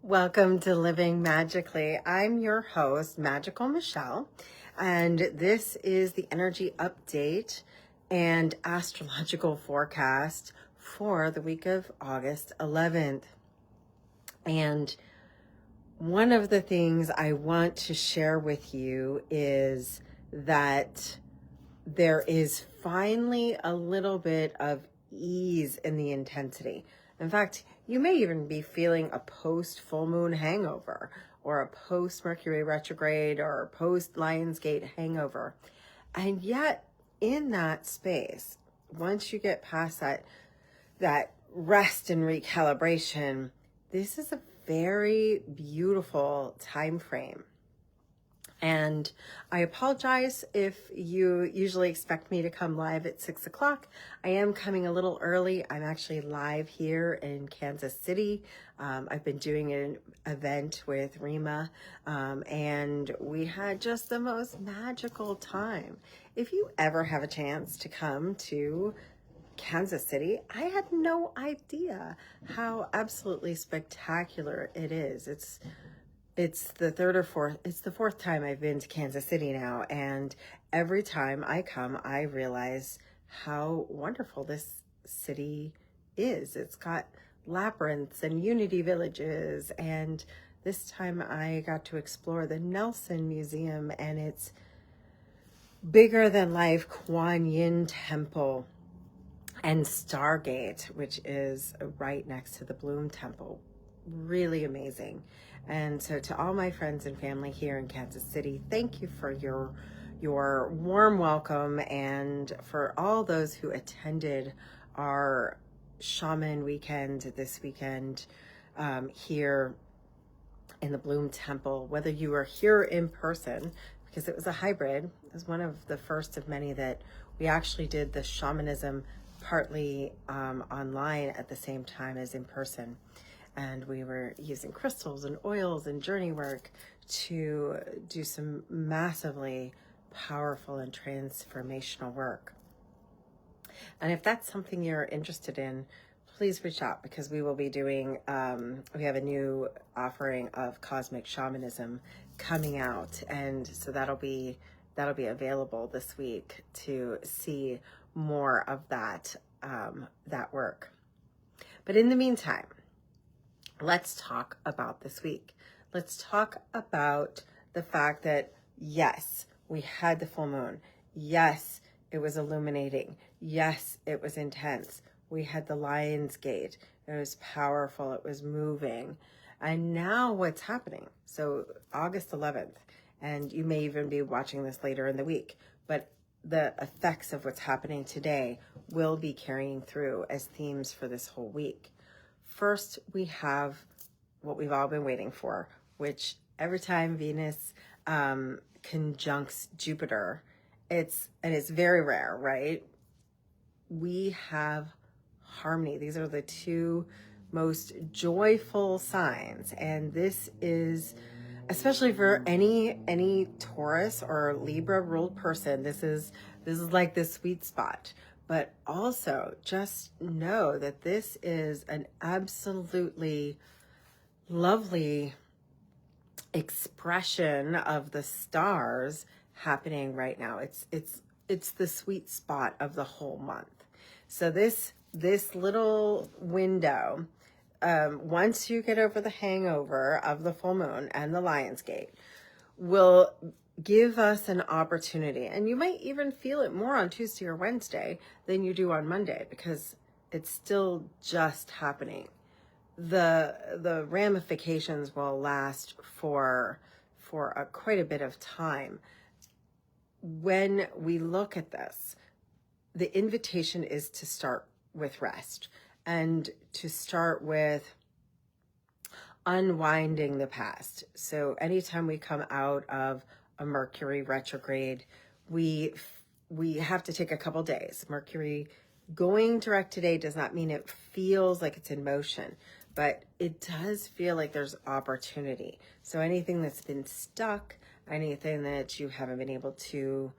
Welcome to Living Magically. I'm your host, Magical Michelle, and this is the energy update and astrological forecast for the week of August 11th. And one of the things I want to share with you is that there is finally a little bit of ease in the intensity. In fact, you may even be feeling a post full moon hangover or a post Mercury retrograde or a post Lionsgate hangover. And yet in that space, once you get past that rest and recalibration, this is a very beautiful time frame. And I apologize if you usually expect me to come live at 6 o'clock. I am coming a little early. I'm actually live here in Kansas City. I've been doing an event with Rima, and we had just the most magical time. If you ever have a chance to come to Kansas City, I had no idea how absolutely spectacular it is. It's the fourth time I've been to Kansas City now, and every time I come, I realize how wonderful this city is. It's got labyrinths and unity villages, and this time I got to explore the Nelson Museum and its bigger than life Kuan Yin Temple and Stargate, which is right next to the Bloom Temple. Really amazing. And so to all my friends and family here in Kansas City, thank you for your warm welcome, and for all those who attended our shaman weekend this weekend here in the Bloom Temple. Whether you were here in person, because it was a hybrid, it was one of the first of many that we actually did the shamanism partly online at the same time as in person. And we were using crystals and oils and journey work to do some massively powerful and transformational work. And if that's something you're interested in, please reach out, because we will be doing, we have a new offering of cosmic shamanism coming out. And so that'll be available this week to see more of that work. But in the meantime, let's talk about this week. Let's talk about the fact that, yes, we had the full moon. Yes, it was illuminating. Yes, it was intense. We had the Lionsgate. It was powerful. It was moving. And now what's happening? So August 11th, and you may even be watching this later in the week, but the effects of what's happening today will be carrying through as themes for this whole week. First, we have what we've all been waiting for, which every time Venus conjuncts Jupiter, it's very rare, right? We have harmony. These are the two most joyful signs, and this is, especially for any Taurus or Libra ruled person, this is like the sweet spot. But also just know that this is an absolutely lovely expression of the stars happening right now. It's the sweet spot of the whole month. So this little window, once you get over the hangover of the full moon and the Lionsgate, will give us an opportunity. And you might even feel it more on Tuesday or Wednesday than you do on Monday, because it's still just happening. The ramifications will last for quite a bit of time. When we look at this, the invitation is to start with rest and to start with unwinding the past. So anytime we come out of a Mercury retrograde, we have to take a couple days. Mercury going direct today does not mean it feels like it's in motion, but it does feel like there's opportunity. So anything that's been stuck, anything that you haven't been able to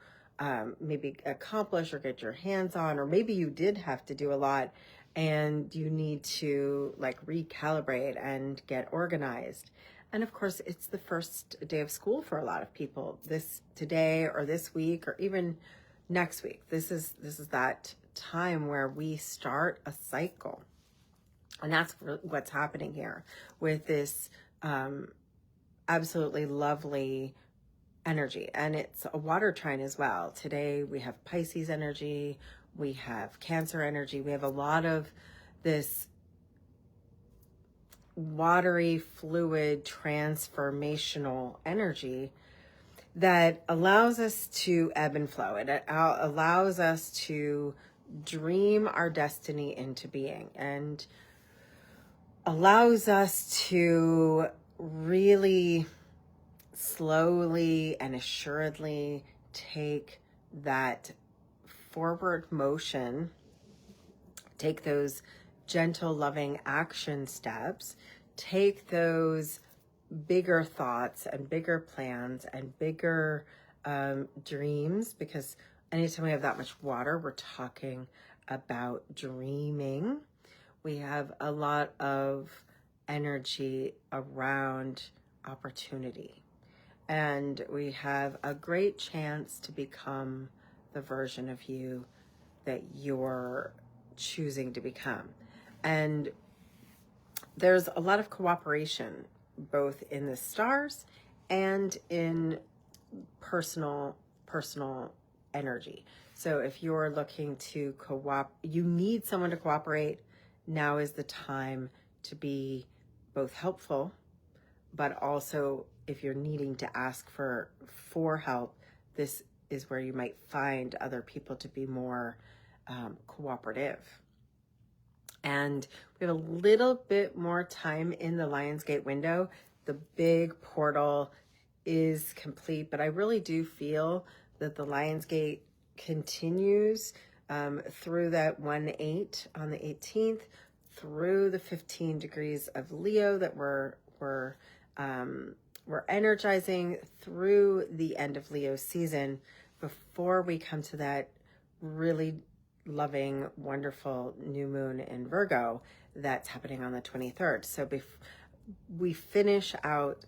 maybe accomplish or get your hands on, or maybe you did have to do a lot and you need to like recalibrate and get organized. And of course, it's the first day of school for a lot of people. This today or this week or even next week. This is that time where we start a cycle. And that's what's happening here with this absolutely lovely energy. And it's a water trine as well. Today we have Pisces energy, we have Cancer energy, we have a lot of this watery, fluid, transformational energy that allows us to ebb and flow. It allows us to dream our destiny into being, and allows us to really slowly and assuredly take that forward motion, take those gentle, loving action steps, take those bigger thoughts and bigger plans and bigger dreams, because anytime we have that much water, we're talking about dreaming. We have a lot of energy around opportunity, and we have a great chance to become the version of you that you're choosing to become. And there's a lot of cooperation both in the stars and in personal energy. So if you're looking to you need someone to cooperate, now is the time to be both helpful, but also if you're needing to ask for help, this is where you might find other people to be more cooperative. And we have a little bit more time in the Lionsgate window. The big portal is complete, but I really do feel that the Lionsgate continues through that 1/8 on the 18th, through the 15 degrees of Leo that we're energizing through the end of Leo season, before we come to that really loving, wonderful new moon in Virgo that's happening on the 23rd. So we finish out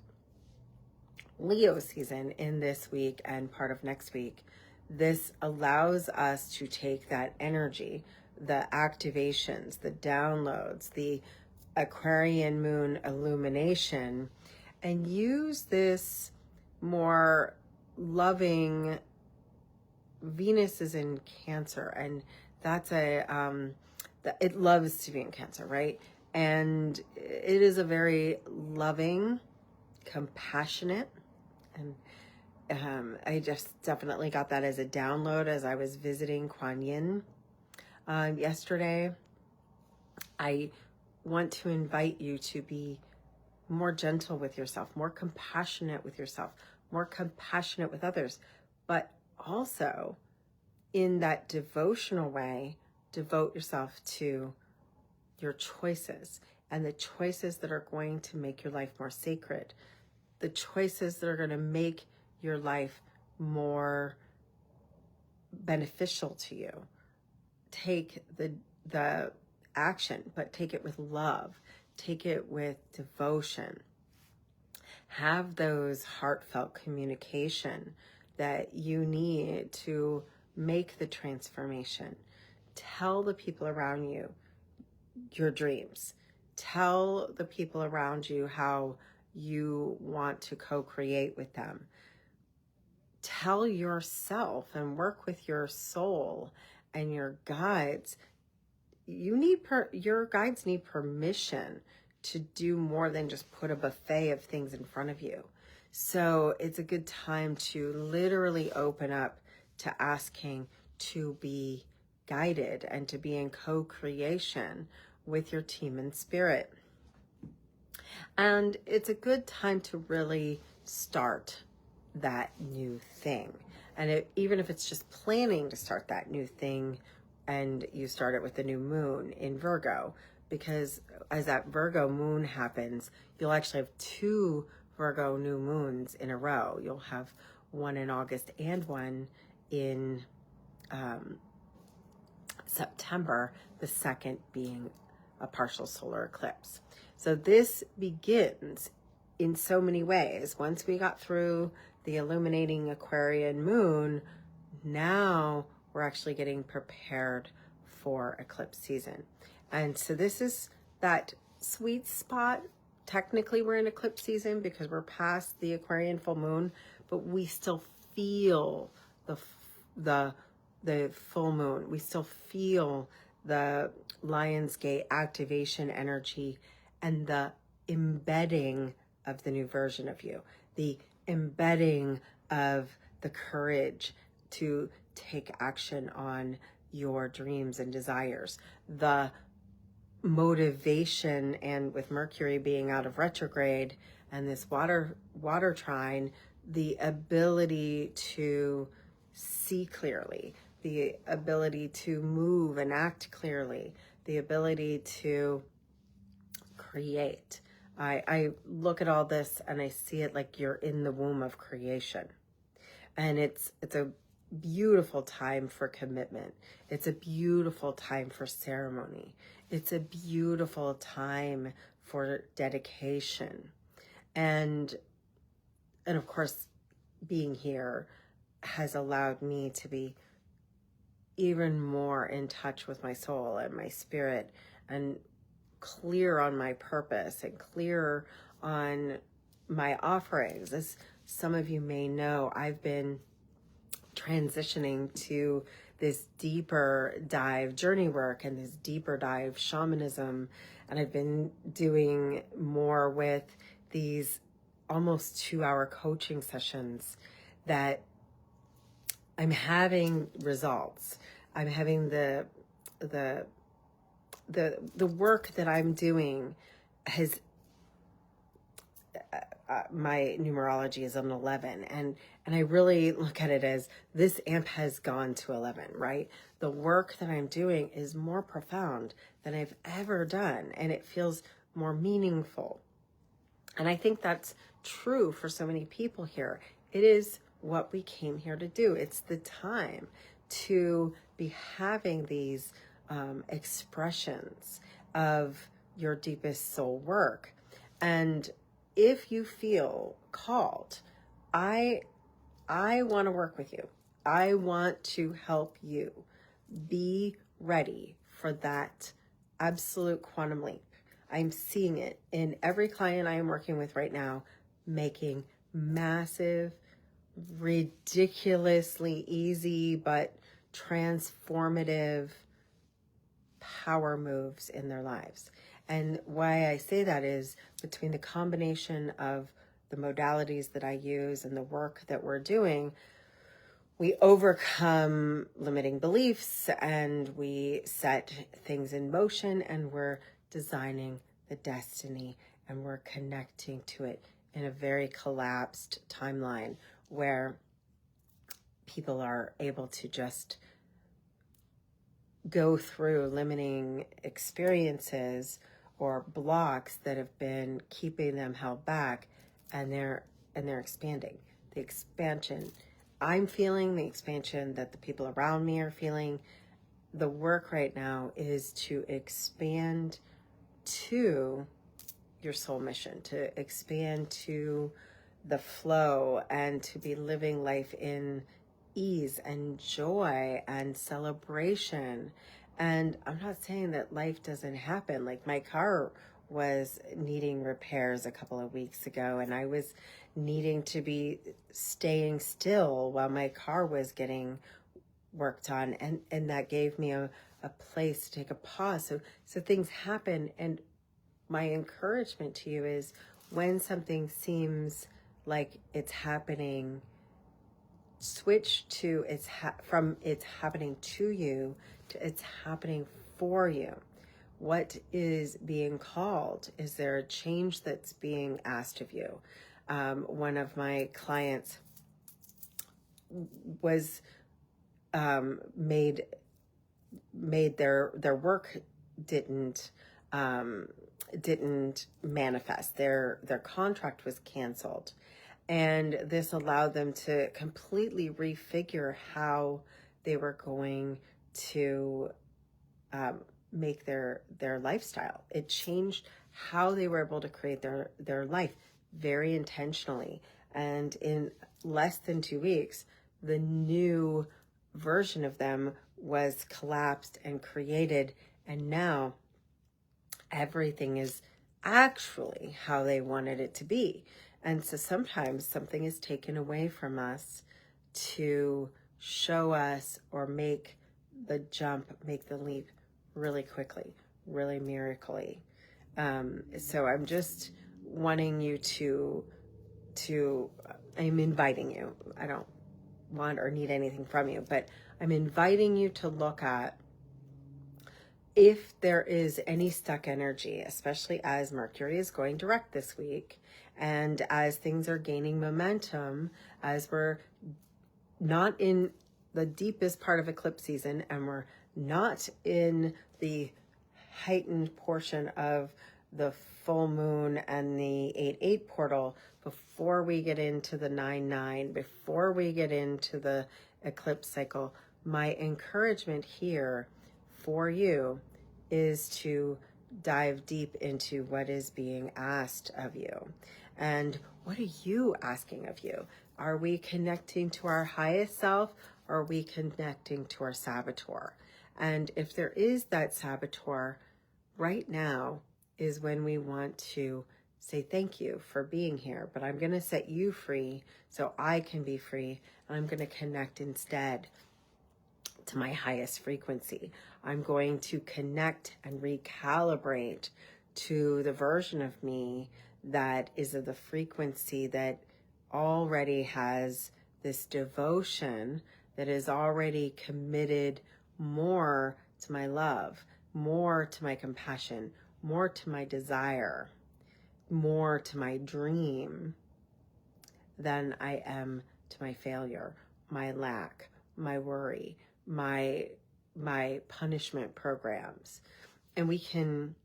Leo season in this week and part of next week. This allows us to take that energy, the activations, the downloads, the Aquarian moon illumination, and use this more loving. Venus is in Cancer, and that's it loves to be in Cancer, right? And it is a very loving, compassionate, and I just definitely got that as a download as I was visiting Kuan Yin yesterday. I want to invite you to be more gentle with yourself, more compassionate with yourself, more compassionate with others, but also in that devotional way, devote yourself to your choices, and the choices that are going to make your life more sacred, the choices that are going to make your life more beneficial to you. Take the action, but take it with love, take it with devotion. Have those heartfelt communication that you need to make the transformation. Tell the people around you your dreams. Tell the people around you how you want to co-create with them. Tell yourself and work with your soul and your guides. Your guides need permission to do more than just put a buffet of things in front of you. So it's a good time to literally open up to asking to be guided and to be in co-creation with your team and spirit. And it's a good time to really start that new thing. And even if it's just planning to start that new thing, and you start it with the new moon in Virgo, because as that Virgo moon happens, you'll actually have 2 Virgo new moons in a row. You'll have one in August and one in September the 2nd being a partial solar eclipse. So this begins in so many ways. Once we got through the illuminating Aquarian moon, now we're actually getting prepared for eclipse season. And so this is that sweet spot. Technically we're in eclipse season because we're past the Aquarian full moon, but we still feel the full moon. We still feel the Lionsgate activation energy and the embedding of the new version of you, the embedding of the courage to take action on your dreams and desires, the motivation, and with Mercury being out of retrograde and this water trine, the ability to see clearly, the ability to move and act clearly, the ability to create. I look at all this and I see it like you're in the womb of creation. And it's a beautiful time for commitment. It's a beautiful time for ceremony. It's a beautiful time for dedication. And of course, being here has allowed me to be even more in touch with my soul and my spirit, and clear on my purpose and clear on my offerings. As some of you may know, I've been transitioning to this deeper dive journey work and this deeper dive shamanism, and I've been doing more with these almost 2-hour coaching sessions that I'm having results. I'm having the work that I'm doing has, my numerology is an 11, and I really look at it as this amp has gone to 11, right? The work that I'm doing is more profound than I've ever done, and it feels more meaningful. And I think that's true for so many people here. It is what we came here to do. It's the time to be having these expressions of your deepest soul work. And if you feel called, I want to work with you. I want to help you be ready for that absolute quantum leap. I'm seeing it in every client I am working with right now, making massive, ridiculously easy, but transformative power moves in their lives. And why I say that is between the combination of the modalities that I use and the work that we're doing, we overcome limiting beliefs and we set things in motion, and we're designing the destiny, and we're connecting to it in a very collapsed timeline where people are able to just go through limiting experiences or blocks that have been keeping them held back, and they're expanding. The expansion I'm feeling, the expansion that the people around me are feeling. The work right now is to expand to your soul mission, to expand to the flow, and to be living life in ease and joy and celebration. And I'm not saying that life doesn't happen. Like, my car was needing repairs a couple of weeks ago, and I was needing to be staying still while my car was getting worked on, and that gave me a place to take a pause. So things happen, and my encouragement to you is, when something seems like it's happening, switch to from it's happening to you to it's happening for you. What is being called? Is there a change that's being asked of you? One of my clients was made their work didn't manifest. Their contract was canceled, and this allowed them to completely refigure how they were going to make their lifestyle. It changed how they were able to create their life very intentionally. And in less than 2 weeks, the new version of them was collapsed and created. And now everything is actually how they wanted it to be. And so sometimes something is taken away from us to show us or make the jump, make the leap really quickly, really miraculously. So I'm just wanting you I'm inviting you. I don't want or need anything from you, but I'm inviting you to look at if there is any stuck energy, especially as Mercury is going direct this week, and as things are gaining momentum, as we're not in the deepest part of eclipse season, and we're not in the heightened portion of the full moon and the 8-8 portal, before we get into the 9-9, before we get into the eclipse cycle, my encouragement here for you is to dive deep into what is being asked of you. And what are you asking of you? Are we connecting to our highest self, or are we connecting to our saboteur? And if there is that saboteur, right now is when we want to say thank you for being here, but I'm going to set you free so I can be free, and I'm going to connect instead to my highest frequency. I'm going to connect and recalibrate to the version of me that is of the frequency that already has this devotion, that is already committed more to my love, more to my compassion, more to my desire, more to my dream than I am to my failure, my lack, my worry, my punishment programs. And we can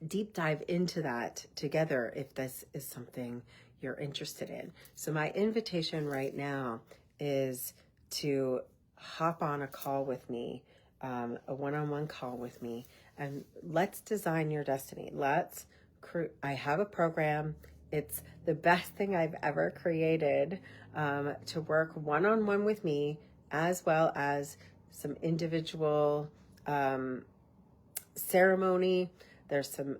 deep dive into that together if this is something you're interested in. So my invitation right now is to hop on a call with me, a one-on-one call with me, and let's design your destiny. I have a program. It's the best thing I've ever created, to work one-on-one with me, as well as some individual ceremony. There's some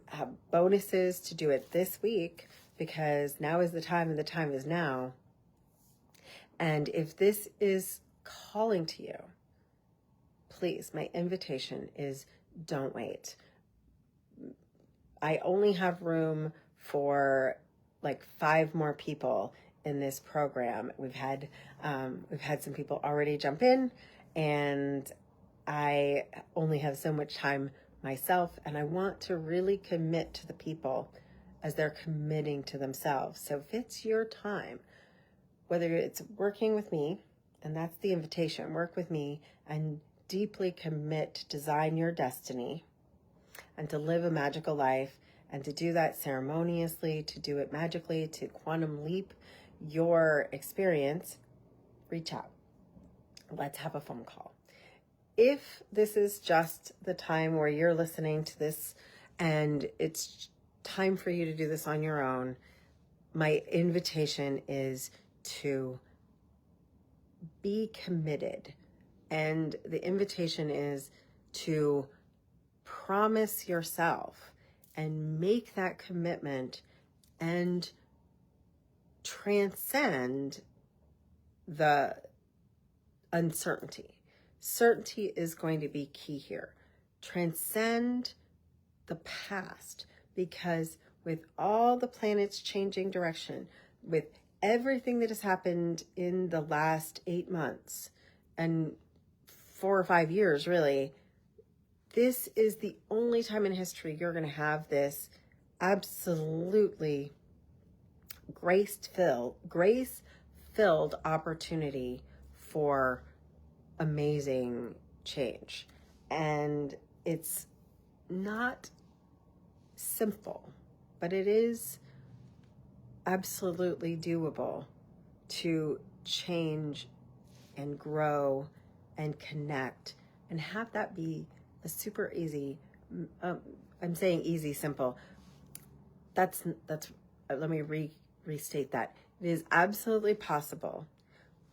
bonuses to do it this week, because now is the time and the time is now. And if this is calling to you, please, my invitation is don't wait. I only have room for like 5 more people in this program. We've had some people already jump in, and I only have so much time myself, and I want to really commit to the people as they're committing to themselves. So if it's your time, whether it's working with me, and that's the invitation, work with me and deeply commit to design your destiny and to live a magical life, and to do that ceremoniously, to do it magically, to quantum leap your experience, reach out. Let's have a phone call. If this is just the time where you're listening to this and it's time for you to do this on your own, my invitation is to be committed. And the invitation is to promise yourself and make that commitment and transcend the uncertainty. Certainty is going to be key here. Transcend the past, because with all the planets changing direction, with everything that has happened in the last 8 months and 4 or 5 years, really, this is the only time in history you're going to have this absolutely grace-filled opportunity for amazing change. And it's not simple, but it is absolutely doable to change and grow and connect and have that be a super easy, I'm saying easy, simple. That's let me restate that. It is absolutely possible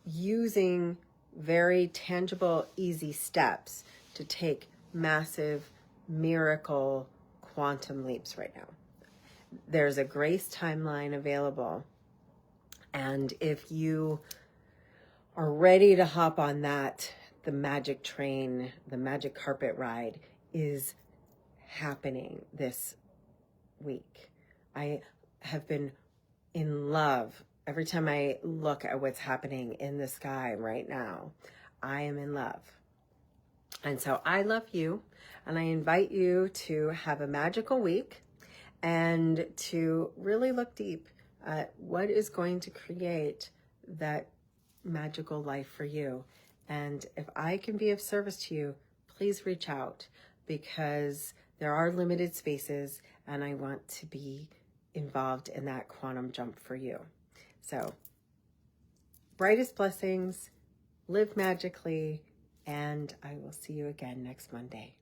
using very tangible, easy steps to take massive miracle quantum leaps right now. There's a grace timeline available. And if you are ready to hop on that, the magic train, the magic carpet ride is happening this week. I have been in love. Every time I look at what's happening in the sky right now, I am in love. And so I love you, and I invite you to have a magical week and to really look deep at what is going to create that magical life for you. And if I can be of service to you, please reach out, because there are limited spaces and I want to be involved in that quantum jump for you. So, brightest blessings, live magically, and I will see you again next Monday.